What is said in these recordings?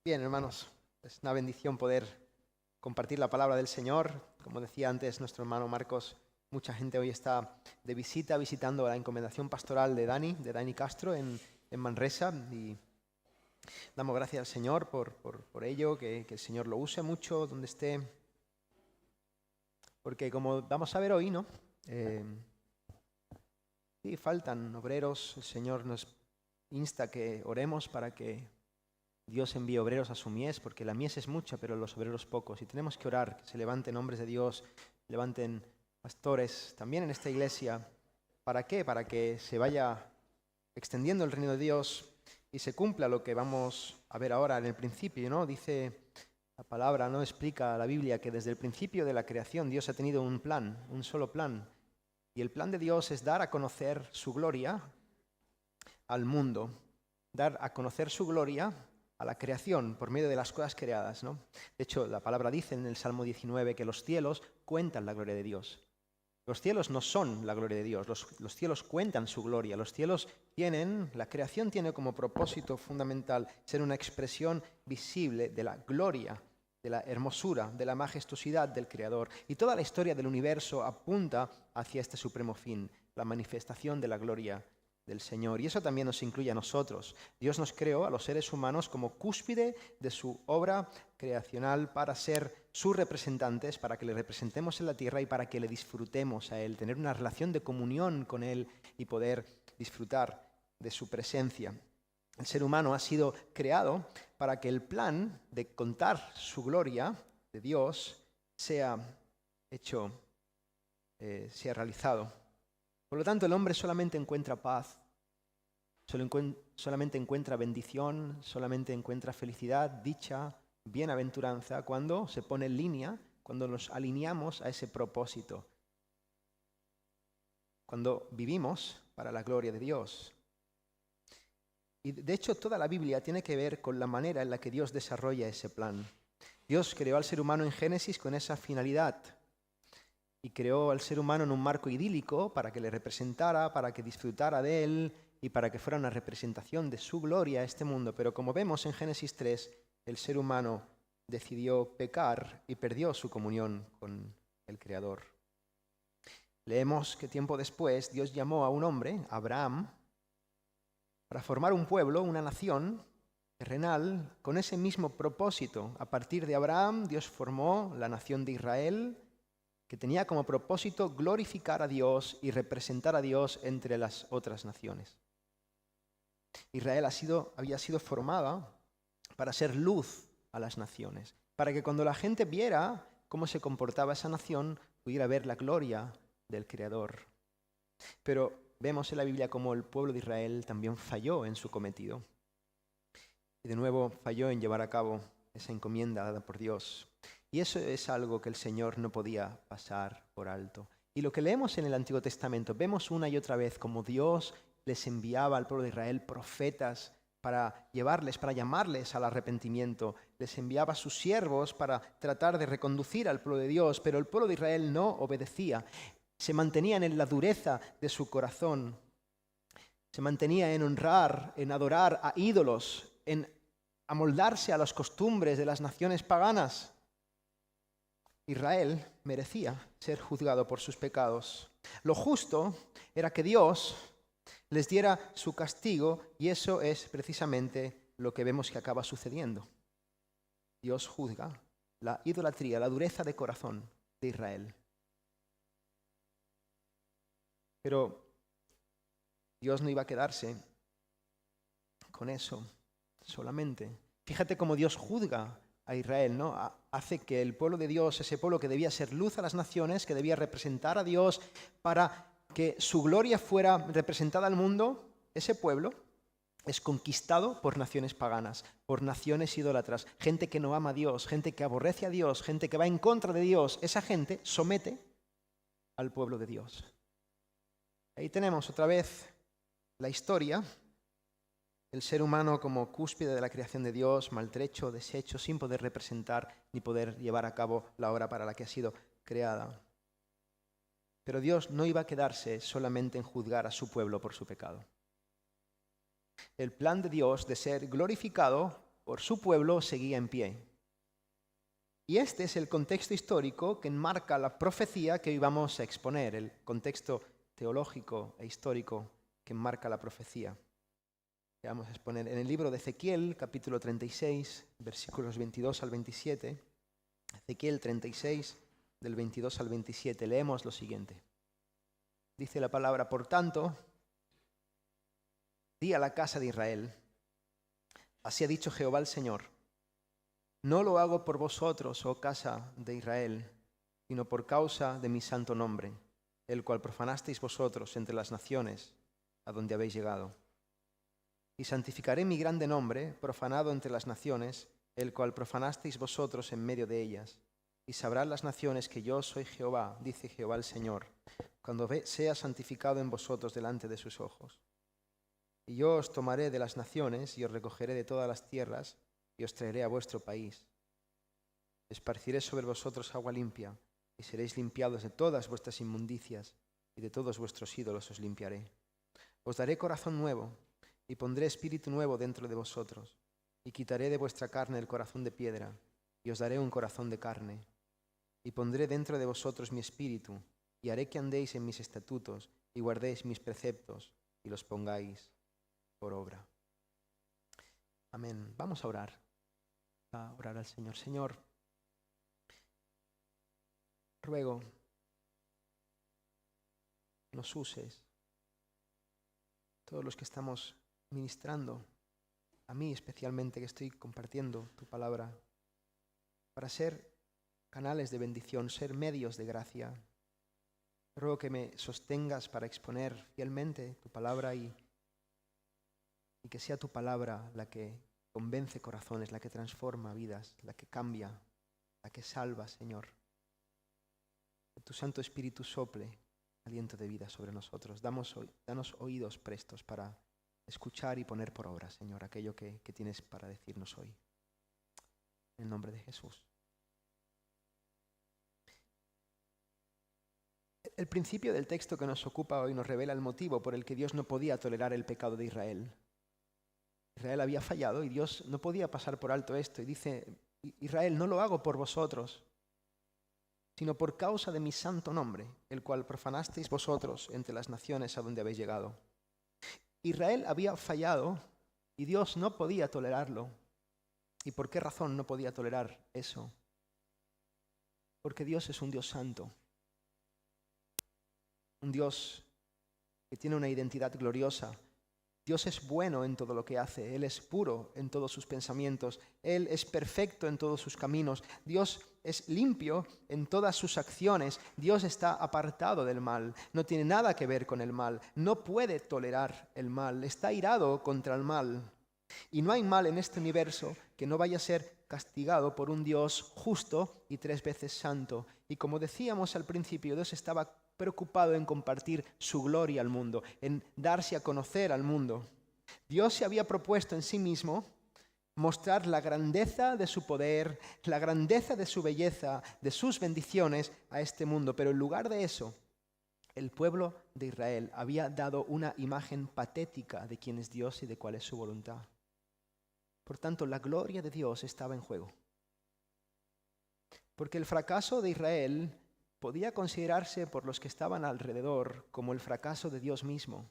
Bien, hermanos, es una bendición poder compartir la palabra del Señor. Como decía antes nuestro hermano Marcos, mucha gente hoy está de visita, visitando la encomendación pastoral de Dani Castro en Manresa. Y damos gracias al Señor por ello, que el Señor lo use mucho donde esté. Porque como vamos a ver hoy, ¿no? Sí, faltan obreros. El Señor nos insta que oremos para que Dios envíe obreros a su mies, porque la mies es mucha, pero los obreros pocos. Y tenemos que orar, que se levanten hombres de Dios, levanten pastores también en esta iglesia. ¿Para qué? Para que se vaya extendiendo el reino de Dios y se cumpla lo que vamos a ver ahora en el principio, ¿no? Dice la palabra, no explica la Biblia que desde el principio de la creación Dios ha tenido un plan, un solo plan. Y el plan de Dios es dar a conocer su gloria al mundo, dar a conocer su gloria a la creación por medio de las cosas creadas, ¿no? De hecho, la palabra dice en el Salmo 19 que los cielos cuentan la gloria de Dios. Los cielos no son la gloria de Dios, los cielos cuentan su gloria. Los cielos la creación tiene como propósito fundamental ser una expresión visible de la gloria, de la hermosura, de la majestuosidad del Creador. Y toda la historia del universo apunta hacia este supremo fin, la manifestación de la gloria del Señor. Y eso también nos incluye a nosotros. Dios nos creó a los seres humanos como cúspide de su obra creacional para ser sus representantes, para que le representemos en la tierra y para que le disfrutemos a Él, tener una relación de comunión con Él y poder disfrutar de su presencia. El ser humano ha sido creado para que el plan de contar su gloria de Dios sea hecho, sea realizado. Por lo tanto, el hombre solamente encuentra paz, solamente encuentra bendición, solamente encuentra felicidad, dicha, bienaventuranza, cuando se pone en línea, cuando nos alineamos a ese propósito, cuando vivimos para la gloria de Dios. Y de hecho, toda la Biblia tiene que ver con la manera en la que Dios desarrolla ese plan. Dios creó al ser humano en Génesis con esa finalidad. Y creó al ser humano en un marco idílico para que le representara, para que disfrutara de él y para que fuera una representación de su gloria a este mundo. Pero como vemos en Génesis 3, el ser humano decidió pecar y perdió su comunión con el Creador. Leemos que tiempo después Dios llamó a un hombre, Abraham, para formar un pueblo, una nación terrenal, con ese mismo propósito. A partir de Abraham, Dios formó la nación de Israel, que tenía como propósito glorificar a Dios y representar a Dios entre las otras naciones. Israel había sido formada para ser luz a las naciones, para que cuando la gente viera cómo se comportaba esa nación, pudiera ver la gloria del Creador. Pero vemos en la Biblia cómo el pueblo de Israel también falló en su cometido. Y de nuevo falló en llevar a cabo esa encomienda dada por Dios. Y eso es algo que el Señor no podía pasar por alto. Y lo que leemos en el Antiguo Testamento, vemos una y otra vez como Dios les enviaba al pueblo de Israel profetas para llamarles al arrepentimiento. Les enviaba a sus siervos para tratar de reconducir al pueblo de Dios, pero el pueblo de Israel no obedecía. Se mantenían en la dureza de su corazón. Se mantenía en honrar, en adorar a ídolos, en amoldarse a las costumbres de las naciones paganas. Israel merecía ser juzgado por sus pecados. Lo justo era que Dios les diera su castigo y eso es precisamente lo que vemos que acaba sucediendo. Dios juzga la idolatría, la dureza de corazón de Israel. Pero Dios no iba a quedarse con eso solamente. Fíjate cómo Dios juzga a Israel, ¿no? Hace que el pueblo de Dios, ese pueblo que debía ser luz a las naciones, que debía representar a Dios para que su gloria fuera representada al mundo, ese pueblo es conquistado por naciones paganas, por naciones idólatras, gente que no ama a Dios, gente que aborrece a Dios, gente que va en contra de Dios. Esa gente somete al pueblo de Dios. Ahí tenemos otra vez la historia. El ser humano como cúspide de la creación de Dios, maltrecho, deshecho, sin poder representar ni poder llevar a cabo la obra para la que ha sido creada. Pero Dios no iba a quedarse solamente en juzgar a su pueblo por su pecado. El plan de Dios de ser glorificado por su pueblo seguía en pie. Y este es el contexto histórico que enmarca la profecía que hoy vamos a exponer, el contexto teológico e histórico que enmarca la profecía que vamos a exponer. En el libro de Ezequiel, capítulo 36, versículos 22 al 27, Ezequiel 36, del 22 al 27, leemos lo siguiente. Dice la palabra: por tanto, di a la casa de Israel, así ha dicho Jehová el Señor, no lo hago por vosotros, oh casa de Israel, sino por causa de mi santo nombre, el cual profanasteis vosotros entre las naciones a donde habéis llegado. Y santificaré mi grande nombre, profanado entre las naciones, el cual profanasteis vosotros en medio de ellas. Y sabrán las naciones que yo soy Jehová, dice Jehová el Señor, cuando sea santificado en vosotros delante de sus ojos. Y yo os tomaré de las naciones y os recogeré de todas las tierras y os traeré a vuestro país. Esparciré sobre vosotros agua limpia y seréis limpiados de todas vuestras inmundicias y de todos vuestros ídolos os limpiaré. Os daré corazón nuevo y pondré espíritu nuevo dentro de vosotros y quitaré de vuestra carne el corazón de piedra y os daré un corazón de carne. Y pondré dentro de vosotros mi espíritu y haré que andéis en mis estatutos y guardéis mis preceptos y los pongáis por obra. Amén. Vamos a orar al Señor. Señor, ruego que nos uses, todos los que estamos ministrando, a mí especialmente que estoy compartiendo tu palabra, para ser canales de bendición, ser medios de gracia. Ruego que me sostengas para exponer fielmente tu palabra y que sea tu palabra la que convence corazones, la que transforma vidas, la que cambia, la que salva, Señor. Que tu Santo Espíritu sople aliento de vida sobre nosotros. Danos oídos prestos para escuchar y poner por obra, Señor, aquello que tienes para decirnos hoy. En el nombre de Jesús. El principio del texto que nos ocupa hoy nos revela el motivo por el que Dios no podía tolerar el pecado de Israel. Israel había fallado y Dios no podía pasar por alto esto. Y dice, Israel, no lo hago por vosotros, sino por causa de mi santo nombre, el cual profanasteis vosotros entre las naciones a donde habéis llegado. Israel había fallado y Dios no podía tolerarlo. ¿Y por qué razón no podía tolerar eso? Porque Dios es un Dios santo. Un Dios que tiene una identidad gloriosa. Dios es bueno en todo lo que hace. Él es puro en todos sus pensamientos. Él es perfecto en todos sus caminos. Dios es limpio en todas sus acciones. Dios está apartado del mal. No tiene nada que ver con el mal. No puede tolerar el mal. Está irado contra el mal. Y no hay mal en este universo que no vaya a ser castigado por un Dios justo y 3 veces santo. Y como decíamos al principio, Dios estaba preocupado en compartir su gloria al mundo, en darse a conocer al mundo. Dios se había propuesto en sí mismo mostrar la grandeza de su poder, la grandeza de su belleza, de sus bendiciones a este mundo. Pero en lugar de eso, el pueblo de Israel había dado una imagen patética de quién es Dios y de cuál es su voluntad. Por tanto, la gloria de Dios estaba en juego. Porque el fracaso de Israel podía considerarse por los que estaban alrededor como el fracaso de Dios mismo.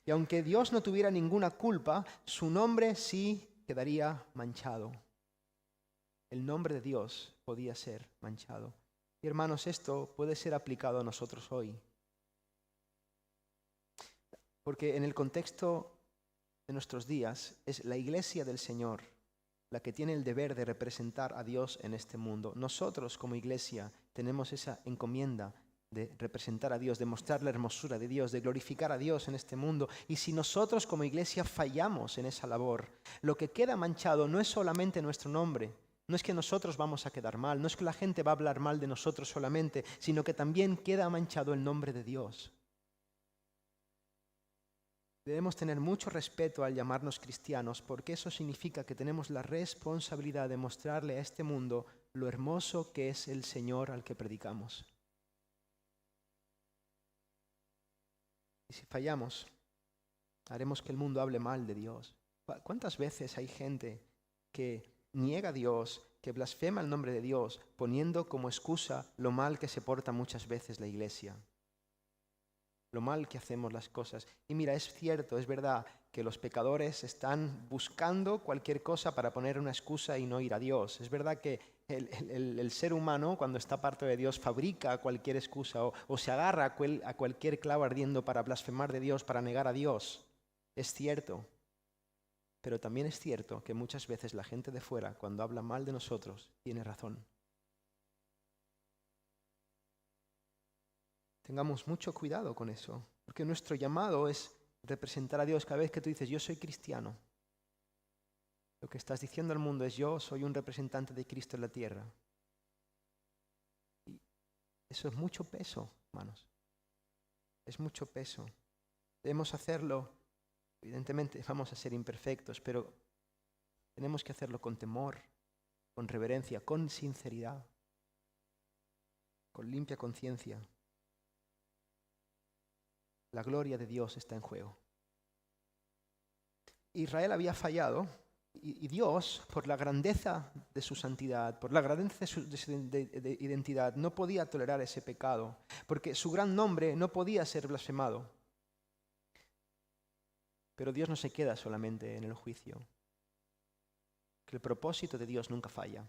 Y aunque Dios no tuviera ninguna culpa, su nombre sí quedaría manchado. El nombre de Dios podía ser manchado. Y hermanos, esto puede ser aplicado a nosotros hoy. Porque en el contexto de nuestros días es la Iglesia del Señor la que tiene el deber de representar a Dios en este mundo. Nosotros como Iglesia tenemos esa encomienda de representar a Dios, de mostrar la hermosura de Dios, de glorificar a Dios en este mundo. Y si nosotros como Iglesia fallamos en esa labor, lo que queda manchado no es solamente nuestro nombre, no es que nosotros vamos a quedar mal, no es que la gente va a hablar mal de nosotros solamente, sino que también queda manchado el nombre de Dios. Debemos tener mucho respeto al llamarnos cristianos, porque eso significa que tenemos la responsabilidad de mostrarle a este mundo lo hermoso que es el Señor al que predicamos. Y si fallamos, haremos que el mundo hable mal de Dios. ¿Cuántas veces hay gente que niega a Dios, que blasfema el nombre de Dios, poniendo como excusa lo mal que se porta muchas veces la iglesia. Lo mal que hacemos las cosas. Y mira, es cierto, es verdad que los pecadores están buscando cualquier cosa para poner una excusa y no ir a Dios. Es verdad que el ser humano, cuando está aparte de Dios, fabrica cualquier excusa o se agarra a cualquier clavo ardiendo para blasfemar de Dios, para negar a Dios. Es cierto. Pero también es cierto que muchas veces la gente de fuera, cuando habla mal de nosotros, tiene razón. Tengamos mucho cuidado con eso, porque nuestro llamado es representar a Dios. Cada vez que tú dices, yo soy cristiano, lo que estás diciendo al mundo es, yo soy un representante de Cristo en la tierra. Y eso es mucho peso, hermanos. Es mucho peso. Debemos hacerlo, evidentemente vamos a ser imperfectos, pero tenemos que hacerlo con temor, con reverencia, con sinceridad, con limpia conciencia. La gloria de Dios está en juego. Israel había fallado y Dios, por la grandeza de su santidad, por la grandeza de su identidad, no podía tolerar ese pecado, porque su gran nombre no podía ser blasfemado. Pero Dios no se queda solamente en el juicio, que el propósito de Dios nunca falla.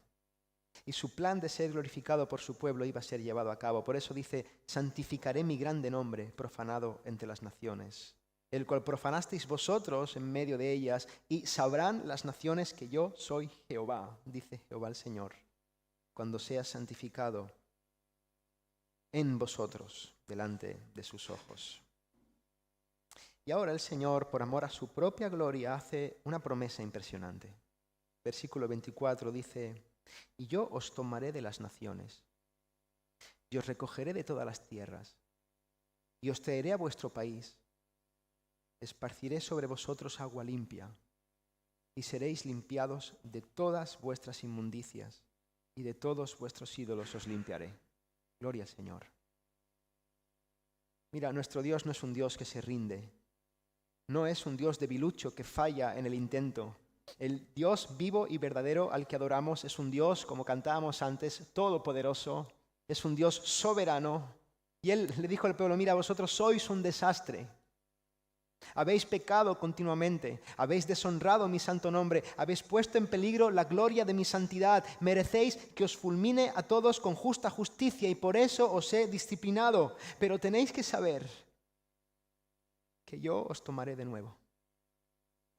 Y su plan de ser glorificado por su pueblo iba a ser llevado a cabo. Por eso dice, santificaré mi grande nombre, profanado entre las naciones, el cual profanasteis vosotros en medio de ellas, y sabrán las naciones que yo soy Jehová, dice Jehová el Señor, cuando sea santificado en vosotros delante de sus ojos. Y ahora el Señor, por amor a su propia gloria, hace una promesa impresionante. Versículo 24 dice, y yo os tomaré de las naciones, y os recogeré de todas las tierras, y os traeré a vuestro país, esparciré sobre vosotros agua limpia, y seréis limpiados de todas vuestras inmundicias, y de todos vuestros ídolos os limpiaré. Gloria al Señor. Mira, nuestro Dios no es un Dios que se rinde, no es un Dios debilucho que falla en el intento. El Dios vivo y verdadero al que adoramos es un Dios, como cantábamos antes, todopoderoso, es un Dios soberano. Y Él le dijo al pueblo, mira, vosotros sois un desastre. Habéis pecado continuamente, habéis deshonrado mi santo nombre, habéis puesto en peligro la gloria de mi santidad. Merecéis que os fulmine a todos con justa justicia y por eso os he disciplinado. Pero tenéis que saber que yo os tomaré de nuevo.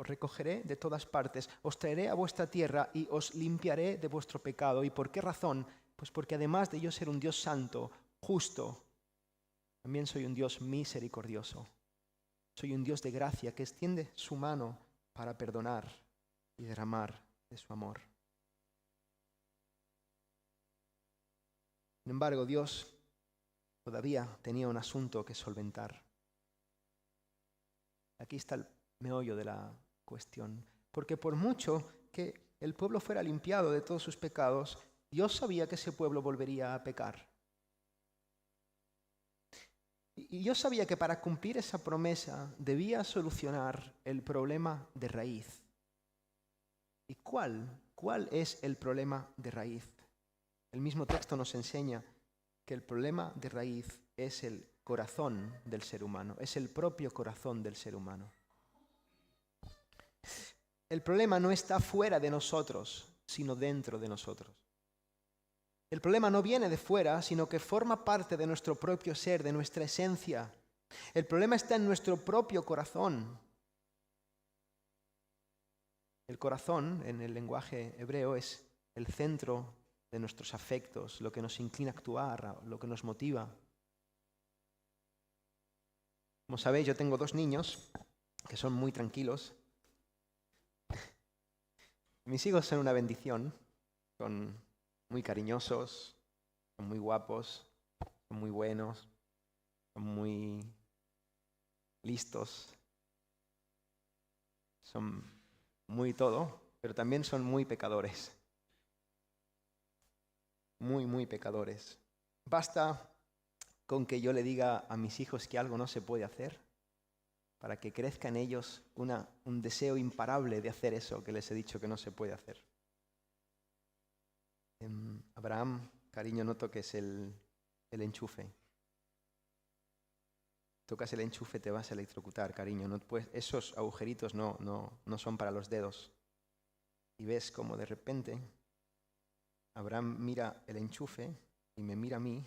Os recogeré de todas partes, os traeré a vuestra tierra y os limpiaré de vuestro pecado. ¿Y por qué razón? Pues porque además de yo ser un Dios santo, justo, también soy un Dios misericordioso. Soy un Dios de gracia que extiende su mano para perdonar y derramar de su amor. Sin embargo, Dios todavía tenía un asunto que solventar. Aquí está el meollo de la cuestión, porque por mucho que el pueblo fuera limpiado de todos sus pecados, Dios sabía que ese pueblo volvería a pecar. Y Dios sabía que para cumplir esa promesa debía solucionar el problema de raíz. ¿Y cuál es el problema de raíz? El mismo texto nos enseña que el problema de raíz es el corazón del ser humano, es el propio corazón del ser humano. El problema no está fuera de nosotros, sino dentro de nosotros. El problema no viene de fuera, sino que forma parte de nuestro propio ser, de nuestra esencia. El problema está en nuestro propio corazón. El corazón, en el lenguaje hebreo, es el centro de nuestros afectos, lo que nos inclina a actuar, lo que nos motiva. Como sabéis, yo tengo 2 niños que son muy tranquilos. Mis hijos son una bendición, son muy cariñosos, son muy guapos, son muy buenos, son muy listos, son muy todo, pero también son muy pecadores. Muy, muy pecadores. Basta con que yo le diga a mis hijos que algo no se puede hacer para que crezca en ellos un deseo imparable de hacer eso que les he dicho que no se puede hacer. Abraham, cariño, no toques el enchufe. Tocas el enchufe, te vas a electrocutar, cariño. No esos agujeritos no son para los dedos. Y ves como de repente Abraham mira el enchufe y me mira a mí,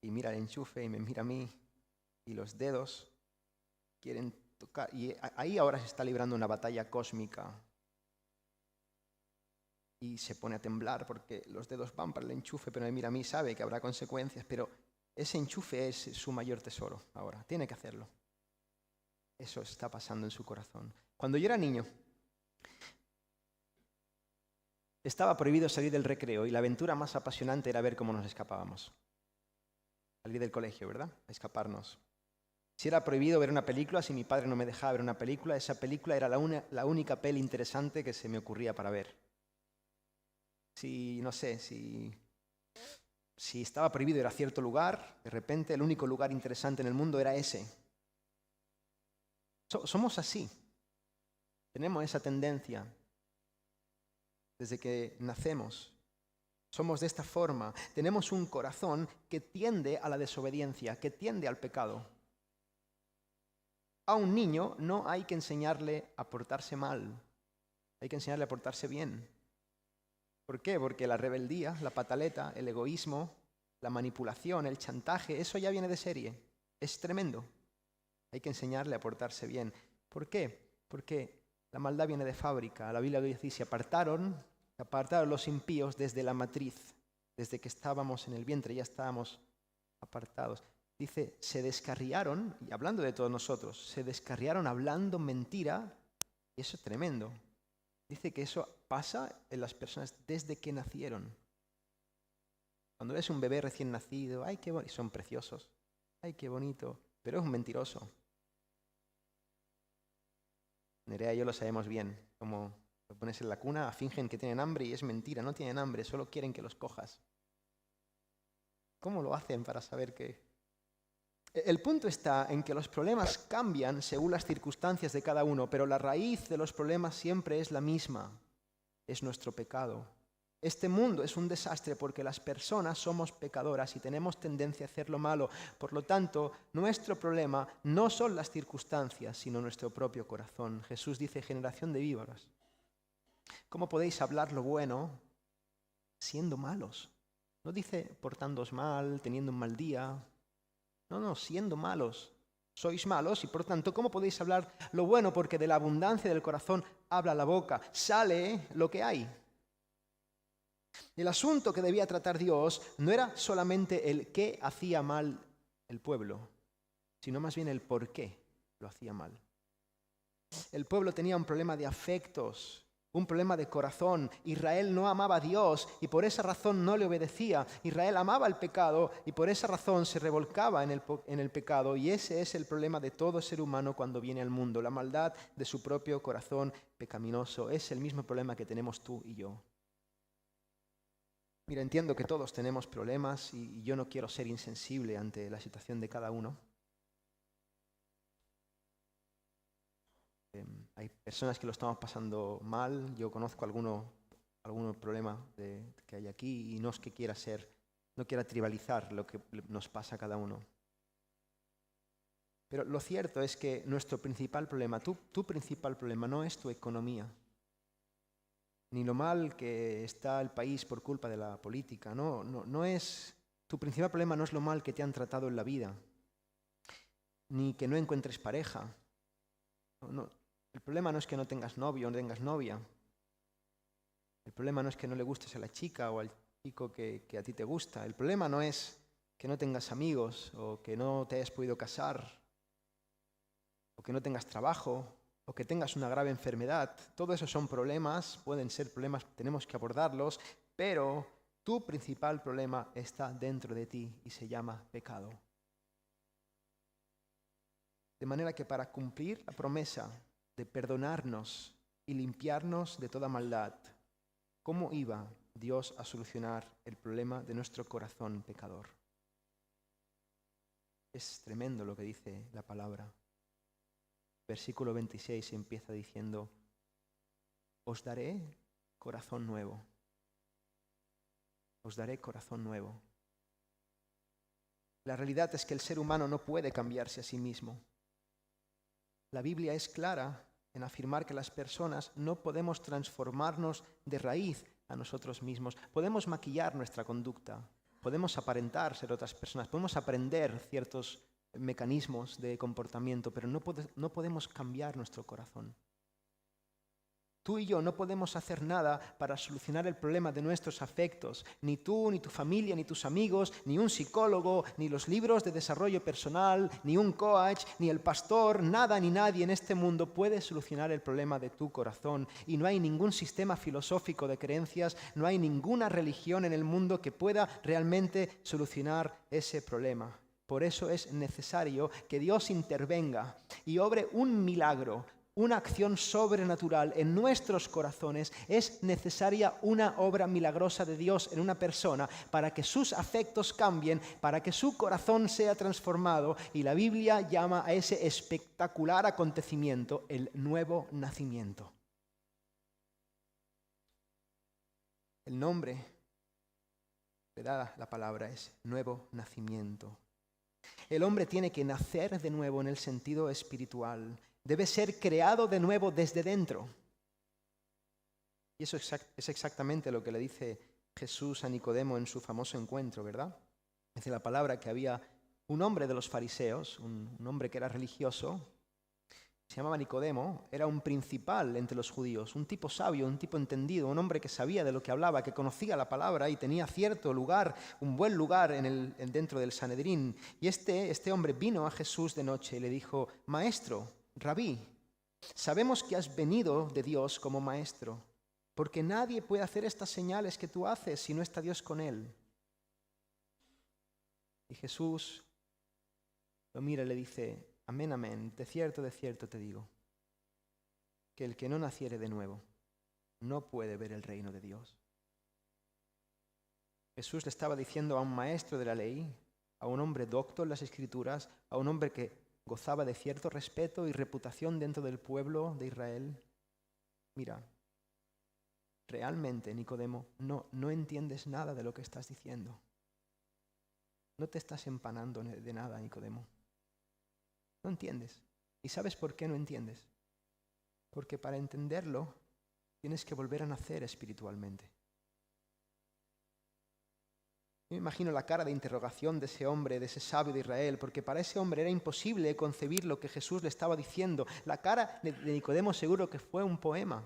y mira el enchufe y me mira a mí, y los dedos quieren tocar. Y ahí ahora se está librando una batalla cósmica. Y se pone a temblar porque los dedos van para el enchufe, pero me mira a mí, sabe que habrá consecuencias, pero ese enchufe es su mayor tesoro ahora, tiene que hacerlo. Eso está pasando en su corazón. Cuando yo era niño, estaba prohibido salir del recreo y la aventura más apasionante era ver cómo nos escapábamos. Salir del colegio, ¿verdad? A escaparnos. Si era prohibido ver una película, si mi padre no me dejaba ver una película, esa película era la única peli interesante que se me ocurría para ver. Si estaba prohibido ir a cierto lugar, de repente el único lugar interesante en el mundo era ese. Somos así. Tenemos esa tendencia desde que nacemos. Somos de esta forma. Tenemos un corazón que tiende a la desobediencia, que tiende al pecado. A un niño no hay que enseñarle a portarse mal, hay que enseñarle a portarse bien. ¿Por qué? Porque la rebeldía, la pataleta, el egoísmo, la manipulación, el chantaje, eso ya viene de serie. Es tremendo. Hay que enseñarle a portarse bien. ¿Por qué? Porque la maldad viene de fábrica. La Biblia dice, se apartaron los impíos desde la matriz. Desde que estábamos en el vientre ya estábamos apartados. Dice, se descarriaron, y hablando de todos nosotros, se descarriaron hablando mentira, y eso es tremendo. Dice que eso pasa en las personas desde que nacieron. Cuando ves un bebé recién nacido, ¡ay, qué bonito! Son preciosos, ¡ay, qué bonito! Pero es un mentiroso. Nerea y yo lo sabemos bien. Como lo pones en la cuna, fingen que tienen hambre y es mentira, no tienen hambre, solo quieren que los cojas. ¿Cómo lo hacen para saber que...? El punto está en que los problemas cambian según las circunstancias de cada uno, pero la raíz de los problemas siempre es la misma, es nuestro pecado. Este mundo es un desastre porque las personas somos pecadoras y tenemos tendencia a hacer lo malo. Por lo tanto, nuestro problema no son las circunstancias, sino nuestro propio corazón. Jesús dice, generación de víboras, ¿cómo podéis hablar lo bueno siendo malos? No dice portándoos mal, teniendo un mal día. No, siendo malos. Sois malos y por tanto, ¿cómo podéis hablar lo bueno? Porque de la abundancia del corazón habla la boca, sale lo que hay. El asunto que debía tratar Dios no era solamente el qué hacía mal el pueblo, sino más bien el por qué lo hacía mal. El pueblo tenía un problema de afectos, un problema de corazón. Israel no amaba a Dios y por esa razón no le obedecía. Israel amaba el pecado y por esa razón se revolcaba en el pecado. Y ese es el problema de todo ser humano cuando viene al mundo. La maldad de su propio corazón pecaminoso es el mismo problema que tenemos tú y yo. Mira, entiendo que todos tenemos problemas y yo no quiero ser insensible ante la situación de cada uno. Hay personas que lo estamos pasando mal, yo conozco algunos problemas que hay aquí y no es que no quiera tribalizar lo que nos pasa a cada uno. Pero lo cierto es que nuestro principal problema, tu principal problema no es tu economía, ni lo mal que está el país por culpa de la política, no es, tu principal problema no es lo mal que te han tratado en la vida, ni que no encuentres pareja. El problema no es que no tengas novio o no tengas novia. El problema no es que no le gustes a la chica o al chico que a ti te gusta. El problema no es que no tengas amigos o que no te hayas podido casar o que no tengas trabajo o que tengas una grave enfermedad. Todos esos son problemas, pueden ser problemas, tenemos que abordarlos, pero tu principal problema está dentro de ti y se llama pecado. De manera que para cumplir la promesa de perdonarnos y limpiarnos de toda maldad, ¿cómo iba Dios a solucionar el problema de nuestro corazón pecador? Es tremendo lo que dice la palabra. Versículo 26 empieza diciendo, os daré corazón nuevo os daré corazón nuevo. La realidad es que el ser humano no puede cambiarse a sí mismo. La Biblia es clara en afirmar que las personas no podemos transformarnos de raíz a nosotros mismos. Podemos maquillar nuestra conducta, podemos aparentar ser otras personas, podemos aprender ciertos mecanismos de comportamiento, pero no podemos cambiar nuestro corazón. Tú y yo no podemos hacer nada para solucionar el problema de nuestros afectos. Ni tú, ni tu familia, ni tus amigos, ni un psicólogo, ni los libros de desarrollo personal, ni un coach, ni el pastor, nada ni nadie en este mundo puede solucionar el problema de tu corazón. Y no hay ningún sistema filosófico de creencias, no hay ninguna religión en el mundo que pueda realmente solucionar ese problema. Por eso es necesario que Dios intervenga y obre un milagro, una acción sobrenatural en nuestros corazones. Es necesaria una obra milagrosa de Dios en una persona para que sus afectos cambien, para que su corazón sea transformado, y la Biblia llama a ese espectacular acontecimiento el nuevo nacimiento. El nombre que da la palabra es nuevo nacimiento. El hombre tiene que nacer de nuevo en el sentido espiritual. Debe ser creado de nuevo desde dentro. Y eso es exactamente lo que le dice Jesús a Nicodemo en su famoso encuentro, ¿verdad? Dice la palabra que había un hombre de los fariseos, un hombre que era religioso, se llamaba Nicodemo, era un principal entre los judíos, un tipo sabio, un tipo entendido, un hombre que sabía de lo que hablaba, que conocía la palabra y tenía cierto lugar, un buen lugar dentro del Sanedrín. Y este hombre vino a Jesús de noche y le dijo: Maestro, Rabí, sabemos que has venido de Dios como maestro, porque nadie puede hacer estas señales que tú haces si no está Dios con él. Y Jesús lo mira y le dice: Amén, amén, de cierto te digo, que el que no naciere de nuevo no puede ver el reino de Dios. Jesús le estaba diciendo a un maestro de la ley, a un hombre docto en las Escrituras, a un hombre que gozaba de cierto respeto y reputación dentro del pueblo de Israel: mira, realmente, Nicodemo, no entiendes nada de lo que estás diciendo. No te estás empanando de nada, Nicodemo. No entiendes. ¿Y sabes por qué no entiendes? Porque para entenderlo tienes que volver a nacer espiritualmente. Yo me imagino la cara de interrogación de ese hombre, de ese sabio de Israel, porque para ese hombre era imposible concebir lo que Jesús le estaba diciendo. La cara de Nicodemo seguro que fue un poema.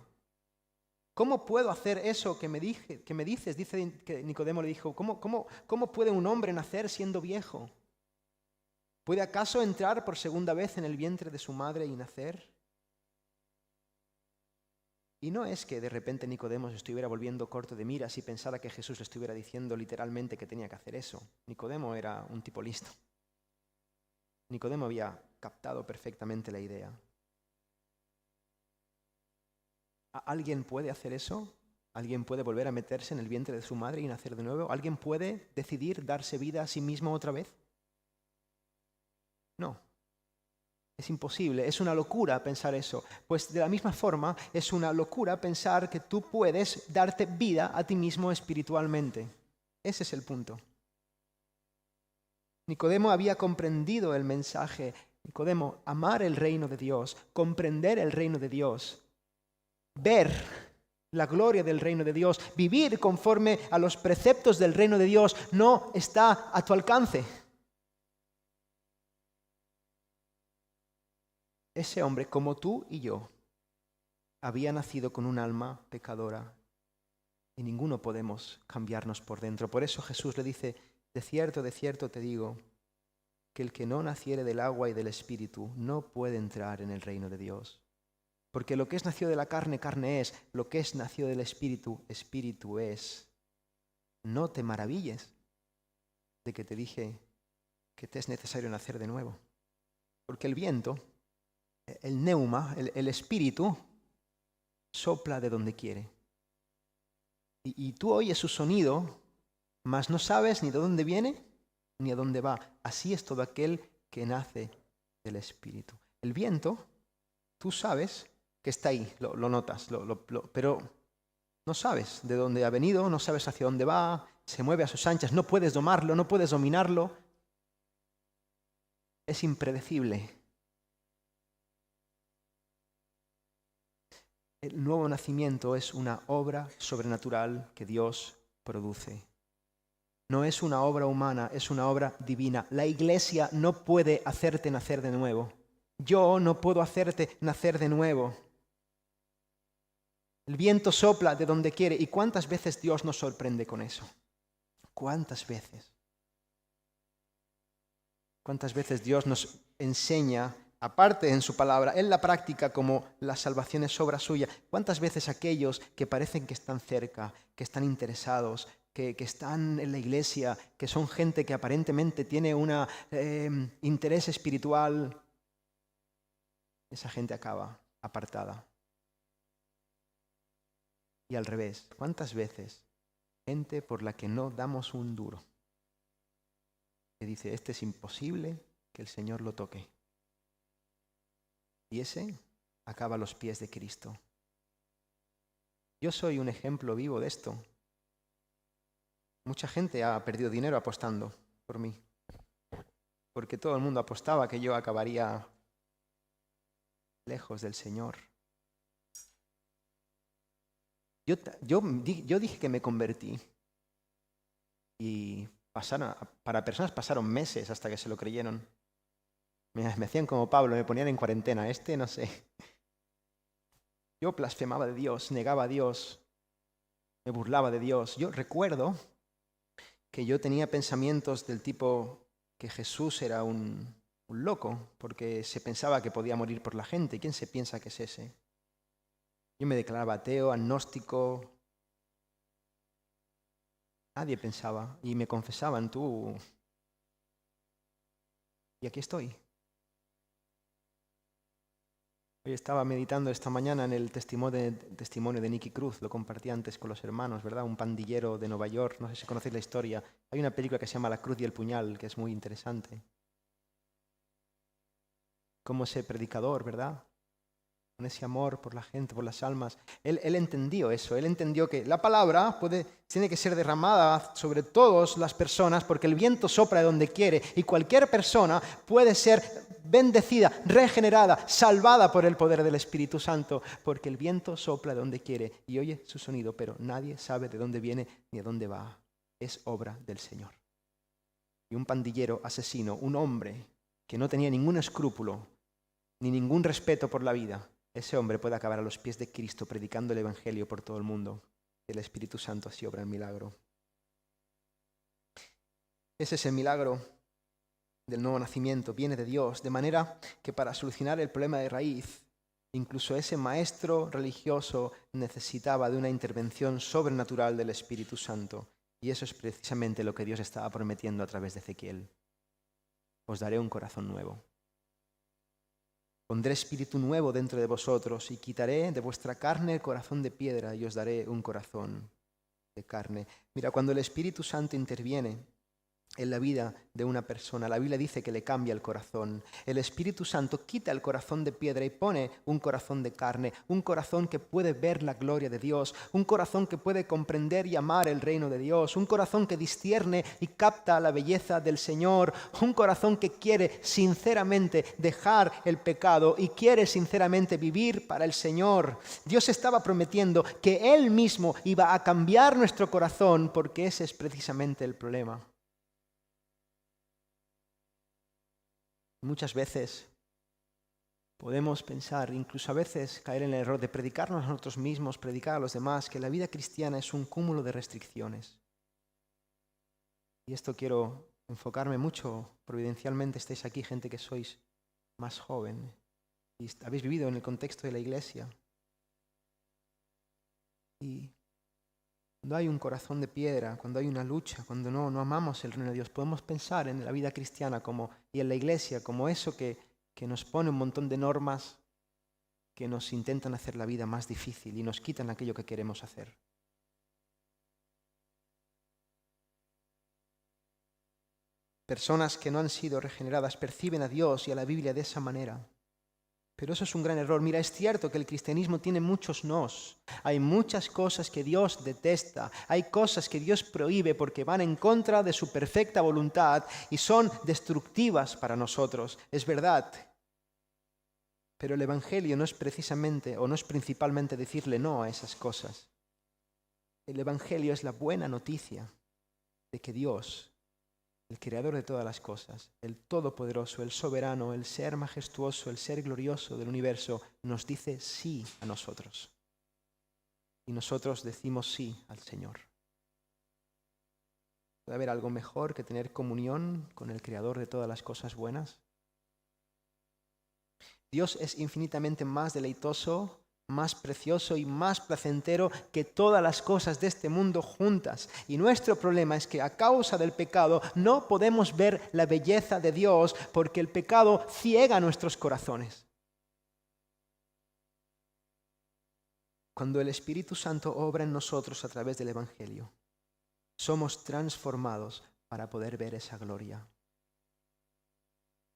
¿Cómo puedo hacer eso que me dices? Dice que Nicodemo le dijo: ¿Cómo puede un hombre nacer siendo viejo? ¿Puede acaso entrar por segunda vez en el vientre de su madre y nacer? Y no es que de repente Nicodemo se estuviera volviendo corto de miras y pensara que Jesús le estuviera diciendo literalmente que tenía que hacer eso. Nicodemo era un tipo listo. Nicodemo había captado perfectamente la idea. ¿Alguien puede hacer eso? ¿Alguien puede volver a meterse en el vientre de su madre y nacer de nuevo? ¿Alguien puede decidir darse vida a sí mismo otra vez? No. Es imposible, es una locura pensar eso. Pues de la misma forma es una locura pensar que tú puedes darte vida a ti mismo espiritualmente. Ese es el punto. Nicodemo había comprendido el mensaje. Nicodemo, amar el reino de Dios, comprender el reino de Dios, ver la gloria del reino de Dios, vivir conforme a los preceptos del reino de Dios, no está a tu alcance. Ese hombre, como tú y yo, había nacido con un alma pecadora y ninguno podemos cambiarnos por dentro. Por eso Jesús le dice: de cierto te digo, que el que no naciere del agua y del Espíritu no puede entrar en el reino de Dios. Porque lo que es nacido de la carne, carne es; lo que es nacido del Espíritu, Espíritu es. No te maravilles de que te dije que te es necesario nacer de nuevo. Porque el viento, el neuma, el espíritu, sopla de donde quiere. Y tú oyes su sonido, mas no sabes ni de dónde viene ni a dónde va. Así es todo aquel que nace del Espíritu. El viento, tú sabes que está ahí, lo notas, pero no sabes de dónde ha venido, no sabes hacia dónde va, se mueve a sus anchas, no puedes domarlo, no puedes dominarlo. Es impredecible. El nuevo nacimiento es una obra sobrenatural que Dios produce. No es una obra humana, es una obra divina. La Iglesia no puede hacerte nacer de nuevo. Yo no puedo hacerte nacer de nuevo. El viento sopla de donde quiere. ¿Y cuántas veces Dios nos sorprende con eso? ¿Cuántas veces? ¿Cuántas veces Dios nos enseña, aparte en su palabra, en la práctica, como la salvación es obra suya? ¿Cuántas veces aquellos que parecen que están cerca, que están interesados, que están en la iglesia, que son gente que aparentemente tiene un interés espiritual, esa gente acaba apartada? Y al revés, ¿cuántas veces gente por la que no damos un duro, que dice, este es imposible que el Señor lo toque? Y ese acaba a los pies de Cristo. Yo soy un ejemplo vivo de esto. Mucha gente ha perdido dinero apostando por mí, porque todo el mundo apostaba que yo acabaría lejos del Señor. Yo dije que me convertí y para personas pasaron meses hasta que se lo creyeron. Me hacían como Pablo, me ponían en cuarentena. No sé. Yo blasfemaba de Dios, negaba a Dios, me burlaba de Dios. Yo recuerdo que yo tenía pensamientos del tipo que Jesús era un loco, porque se pensaba que podía morir por la gente. ¿Quién se piensa que es ese? Yo me declaraba ateo, agnóstico. Nadie pensaba y me confesaban, tú. Y aquí estoy. Hoy estaba meditando esta mañana en el testimonio de Nicky Cruz, lo compartí antes con los hermanos, ¿verdad? Un pandillero de Nueva York, no sé si conocéis la historia. Hay una película que se llama La Cruz y el Puñal, que es muy interesante. Como ese predicador, ¿verdad? Con ese amor por la gente, por las almas. Él entendió eso, él entendió que la palabra tiene que ser derramada sobre todas las personas porque el viento sopla de donde quiere y cualquier persona puede ser bendecida, regenerada, salvada por el poder del Espíritu Santo, porque el viento sopla de donde quiere y oye su sonido, pero nadie sabe de dónde viene ni a dónde va. Es obra del Señor. Y un pandillero asesino, un hombre que no tenía ningún escrúpulo ni ningún respeto por la vida, ese hombre puede acabar a los pies de Cristo predicando el Evangelio por todo el mundo. El Espíritu Santo así obra el milagro. Ese es el milagro del nuevo nacimiento, viene de Dios, de manera que para solucionar el problema de raíz, incluso ese maestro religioso necesitaba de una intervención sobrenatural del Espíritu Santo. Y eso es precisamente lo que Dios estaba prometiendo a través de Ezequiel. Os daré un corazón nuevo. Pondré espíritu nuevo dentro de vosotros y quitaré de vuestra carne el corazón de piedra y os daré un corazón de carne. Mira, cuando el Espíritu Santo interviene en la vida de una persona, la Biblia dice que le cambia el corazón. El Espíritu Santo quita el corazón de piedra y pone un corazón de carne, un corazón que puede ver la gloria de Dios, un corazón que puede comprender y amar el reino de Dios, un corazón que discierne y capta la belleza del Señor, un corazón que quiere sinceramente dejar el pecado y quiere sinceramente vivir para el Señor. Dios estaba prometiendo que Él mismo iba a cambiar nuestro corazón porque ese es precisamente el problema. Muchas veces podemos pensar, incluso a veces caer en el error de predicarnos a nosotros mismos, predicar a los demás, que la vida cristiana es un cúmulo de restricciones. Y esto quiero enfocarme mucho, providencialmente estáis aquí, gente que sois más joven y habéis vivido en el contexto de la iglesia. Y cuando hay un corazón de piedra, cuando hay una lucha, cuando no amamos el reino de Dios, podemos pensar en la vida cristiana y en la iglesia como eso que nos pone un montón de normas que nos intentan hacer la vida más difícil y nos quitan aquello que queremos hacer. Personas que no han sido regeneradas perciben a Dios y a la Biblia de esa manera, Pero eso es un gran error. Mira, es cierto que el cristianismo tiene muchos nos. Hay muchas cosas que Dios detesta. Hay cosas que Dios prohíbe porque van en contra de su perfecta voluntad y son destructivas para nosotros. Es verdad. Pero el Evangelio no es precisamente o no es principalmente decirle no a esas cosas. El Evangelio es la buena noticia de que Dios, el creador de todas las cosas, el todopoderoso, el soberano, el ser majestuoso, el ser glorioso del universo, nos dice sí a nosotros. Y nosotros decimos sí al Señor. ¿Puede haber algo mejor que tener comunión con el creador de todas las cosas buenas? Dios es infinitamente más deleitoso, más precioso y más placentero que todas las cosas de este mundo juntas. Y nuestro problema es que a causa del pecado no podemos ver la belleza de Dios porque el pecado ciega nuestros corazones. Cuando el Espíritu Santo obra en nosotros a través del Evangelio, somos transformados para poder ver esa gloria.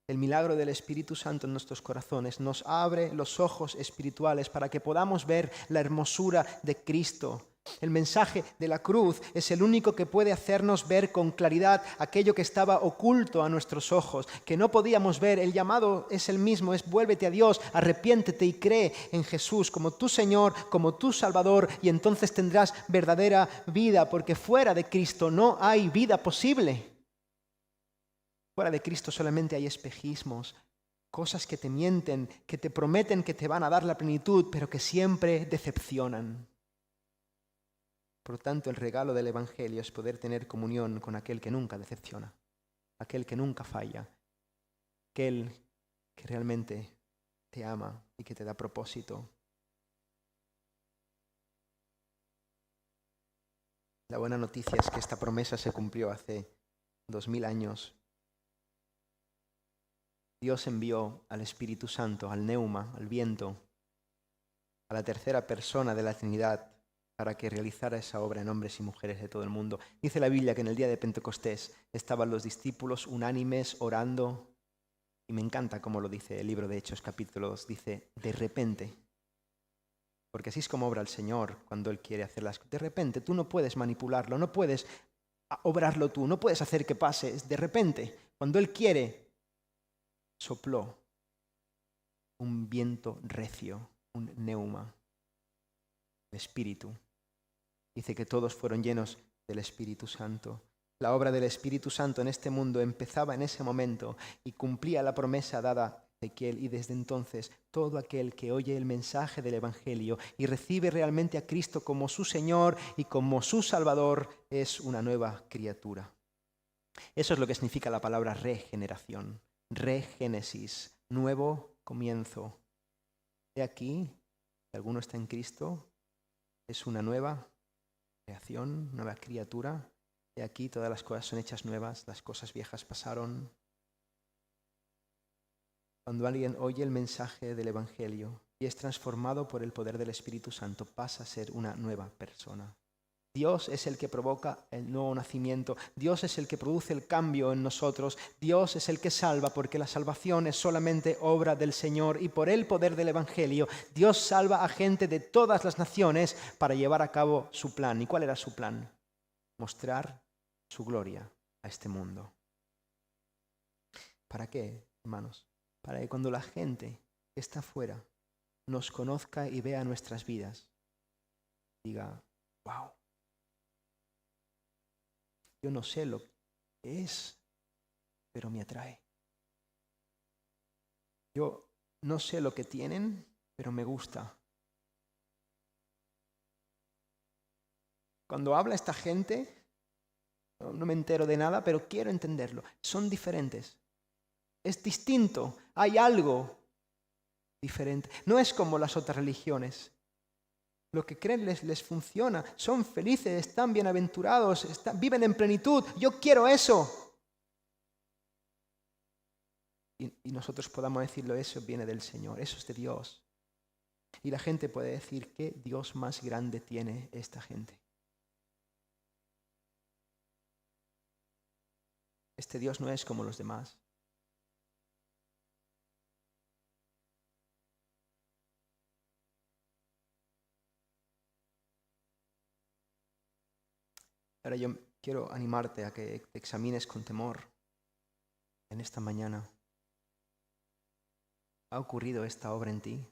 El milagro del Espíritu Santo en nuestros corazones nos abre los ojos espirituales para que podamos ver la hermosura de Cristo. El mensaje de la cruz es el único que puede hacernos ver con claridad aquello que estaba oculto a nuestros ojos, que no podíamos ver. El llamado es el mismo, es vuélvete a Dios, arrepiéntete y cree en Jesús como tu Señor, como tu Salvador, y entonces tendrás verdadera vida, porque fuera de Cristo no hay vida posible. Fuera de Cristo solamente hay espejismos, cosas que te mienten, que te prometen que te van a dar la plenitud, pero que siempre decepcionan. Por lo tanto, el regalo del Evangelio es poder tener comunión con aquel que nunca decepciona, aquel que nunca falla, aquel que realmente te ama y que te da propósito. La buena noticia es que esta promesa se cumplió hace 2000 años. Dios envió al Espíritu Santo, al Neuma, al viento, a la tercera persona de la Trinidad para que realizara esa obra en hombres y mujeres de todo el mundo. Dice la Biblia que en el día de Pentecostés estaban los discípulos unánimes orando, y me encanta cómo lo dice el libro de Hechos capítulo 2, dice de repente, porque así es como obra el Señor cuando Él quiere hacer las cosas. De repente, tú no puedes manipularlo, no puedes obrarlo tú, no puedes hacer que pase, es de repente. Cuando Él quiere, sopló un viento recio, un neuma, el Espíritu. Dice que todos fueron llenos del Espíritu Santo. La obra del Espíritu Santo en este mundo empezaba en ese momento y cumplía la promesa dada a Ezequiel, y desde entonces todo aquel que oye el mensaje del Evangelio y recibe realmente a Cristo como su Señor y como su Salvador es una nueva criatura. Eso es lo que significa la palabra regeneración, regénesis, nuevo comienzo. He aquí, si alguno está en Cristo, es una nueva creación, nueva criatura. He aquí, todas las cosas son hechas nuevas, las cosas viejas pasaron. Cuando alguien oye el mensaje del Evangelio y es transformado por el poder del Espíritu Santo, pasa a ser una nueva persona. Dios es el que provoca el nuevo nacimiento. Dios es el que produce el cambio en nosotros. Dios es el que salva, porque la salvación es solamente obra del Señor, y por el poder del Evangelio Dios salva a gente de todas las naciones para llevar a cabo su plan. ¿Y cuál era su plan? Mostrar su gloria a este mundo. ¿Para qué, hermanos? Para que cuando la gente que está afuera nos conozca y vea nuestras vidas, diga, wow, yo no sé lo que es, pero me atrae. Yo no sé lo que tienen, pero me gusta. Cuando habla esta gente, no me entero de nada, pero quiero entenderlo. Son diferentes. Es distinto. Hay algo diferente. No es como las otras religiones. Lo que creen les funciona. Son felices, están bienaventurados, viven en plenitud. Yo quiero eso. Y nosotros podamos decirlo, eso viene del Señor, eso es de Dios. Y la gente puede decir, ¿qué Dios más grande tiene esta gente? Este Dios no es como los demás. Ahora yo quiero animarte a que te examines con temor en esta mañana. ¿Ha ocurrido esta obra en ti?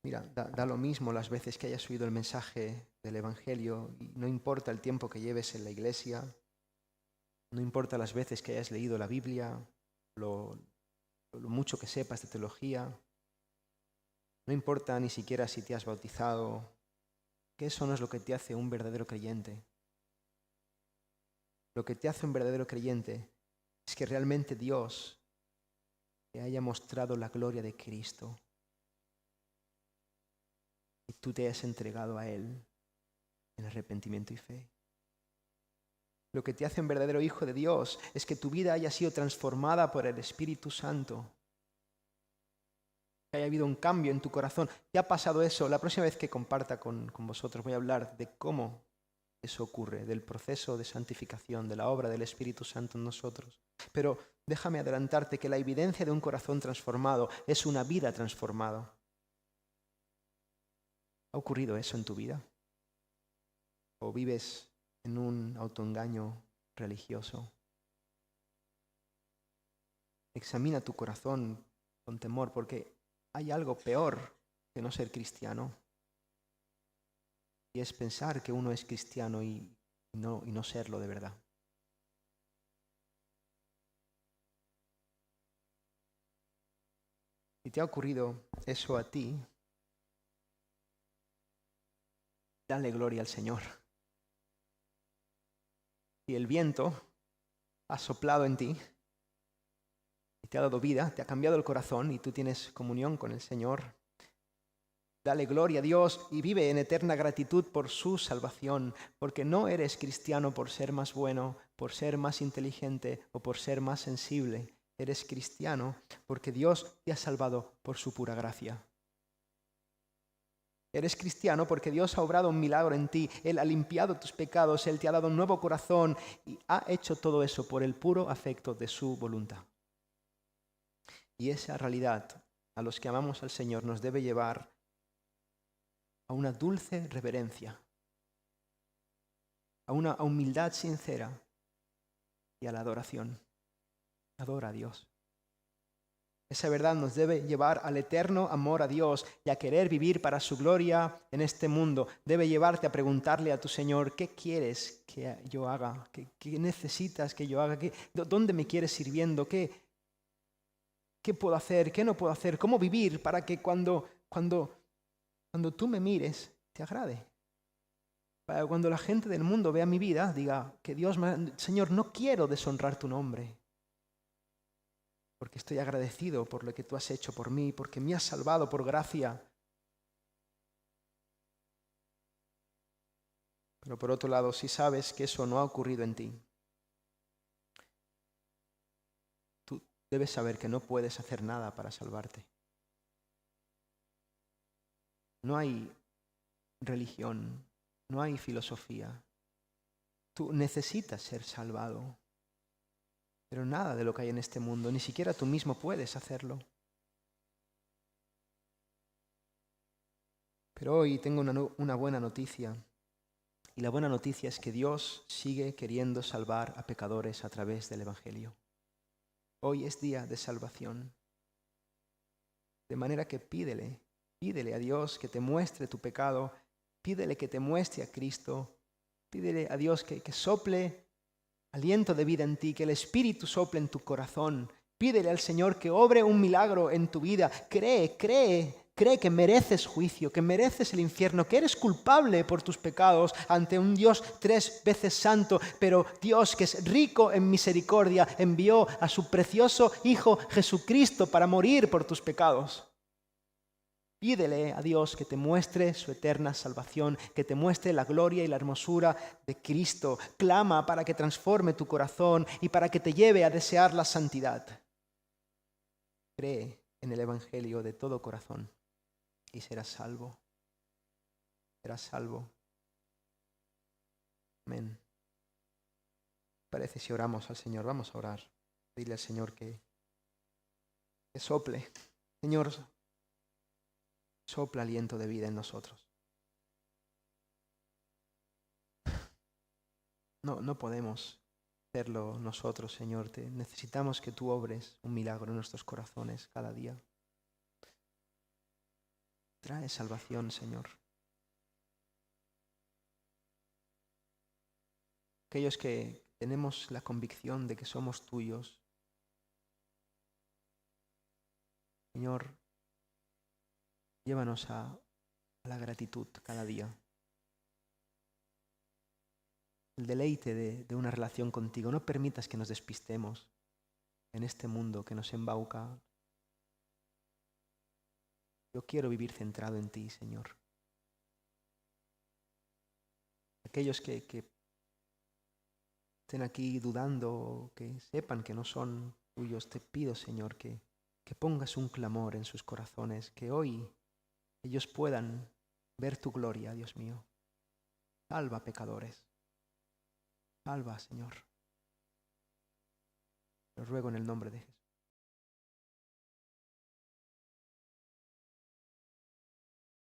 Mira, da lo mismo las veces que hayas oído el mensaje del Evangelio, y no importa el tiempo que lleves en la iglesia, no importa las veces que hayas leído la Biblia, lo mucho que sepas de teología, no importa ni siquiera si te has bautizado, que eso no es lo que te hace un verdadero creyente. Lo que te hace un verdadero creyente es que realmente Dios te haya mostrado la gloria de Cristo y tú te hayas entregado a Él en arrepentimiento y fe. Lo que te hace un verdadero hijo de Dios es que tu vida haya sido transformada por el Espíritu Santo, que haya habido un cambio en tu corazón. ¿Te ha pasado eso? La próxima vez que comparta con vosotros voy a hablar de cómo eso ocurre, del proceso de santificación, de la obra del Espíritu Santo en nosotros. Pero déjame adelantarte que la evidencia de un corazón transformado es una vida transformada. ¿Ha ocurrido eso en tu vida? ¿O vives en un autoengaño religioso? Examina tu corazón con temor, porque hay algo peor que no ser cristiano. Y es pensar que uno es cristiano y no serlo de verdad. Si te ha ocurrido eso a ti, dale gloria al Señor. Si el viento ha soplado en ti y te ha dado vida, te ha cambiado el corazón y tú tienes comunión con el Señor, dale gloria a Dios y vive en eterna gratitud por su salvación, porque no eres cristiano por ser más bueno, por ser más inteligente o por ser más sensible. Eres cristiano porque Dios te ha salvado por su pura gracia. Eres cristiano porque Dios ha obrado un milagro en ti. Él ha limpiado tus pecados, Él te ha dado un nuevo corazón y ha hecho todo eso por el puro afecto de su voluntad. Y esa realidad a los que amamos al Señor nos debe llevar a una dulce reverencia, a una humildad sincera y a la adoración. Adora a Dios. Esa verdad nos debe llevar al eterno amor a Dios y a querer vivir para su gloria en este mundo. Debe llevarte a preguntarle a tu Señor, ¿qué quieres que yo haga? ¿Qué necesitas que yo haga? ¿Dónde me quieres sirviendo? ¿Qué puedo hacer? ¿Qué no puedo hacer? ¿Cómo vivir para que cuando tú me mires, te agrade? Para que cuando la gente del mundo vea mi vida, diga que Señor, no quiero deshonrar tu nombre, porque estoy agradecido por lo que tú has hecho por mí, porque me has salvado por gracia. Pero por otro lado, si sabes que eso no ha ocurrido en ti, tú debes saber que no puedes hacer nada para salvarte. No hay religión, no hay filosofía. Tú necesitas ser salvado. Pero nada de lo que hay en este mundo, ni siquiera tú mismo puedes hacerlo. Pero hoy tengo una buena noticia. Y la buena noticia es que Dios sigue queriendo salvar a pecadores a través del Evangelio. Hoy es día de salvación. De manera que pídele a Dios que te muestre tu pecado, pídele que te muestre a Cristo, pídele a Dios que sople aliento de vida en ti, que el Espíritu sople en tu corazón. Pídele al Señor que obre un milagro en tu vida. Cree que mereces juicio, que mereces el infierno, que eres culpable por tus pecados ante un Dios 3 veces santo, pero Dios, que es rico en misericordia, envió a su precioso Hijo Jesucristo para morir por tus pecados. Pídele a Dios que te muestre su eterna salvación, que te muestre la gloria y la hermosura de Cristo. Clama para que transforme tu corazón y para que te lleve a desear la santidad. Cree en el Evangelio de todo corazón y serás salvo. Serás salvo. Amén. Parece si oramos al Señor. Vamos a orar. Dile al Señor que sople. Señor, sopla aliento de vida en nosotros. No podemos hacerlo nosotros, Señor. Necesitamos que tú obres un milagro en nuestros corazones cada día. Trae salvación, Señor. Aquellos que tenemos la convicción de que somos tuyos, Señor, llévanos a la gratitud cada día. El deleite de una relación contigo. No permitas que nos despistemos en este mundo que nos embauca. Yo quiero vivir centrado en ti, Señor. Aquellos que estén aquí dudando, que sepan que no son tuyos, te pido, Señor, que pongas un clamor en sus corazones, que hoy ellos puedan ver tu gloria, Dios mío. Salva pecadores. Salva, Señor. Lo ruego en el nombre de Jesús.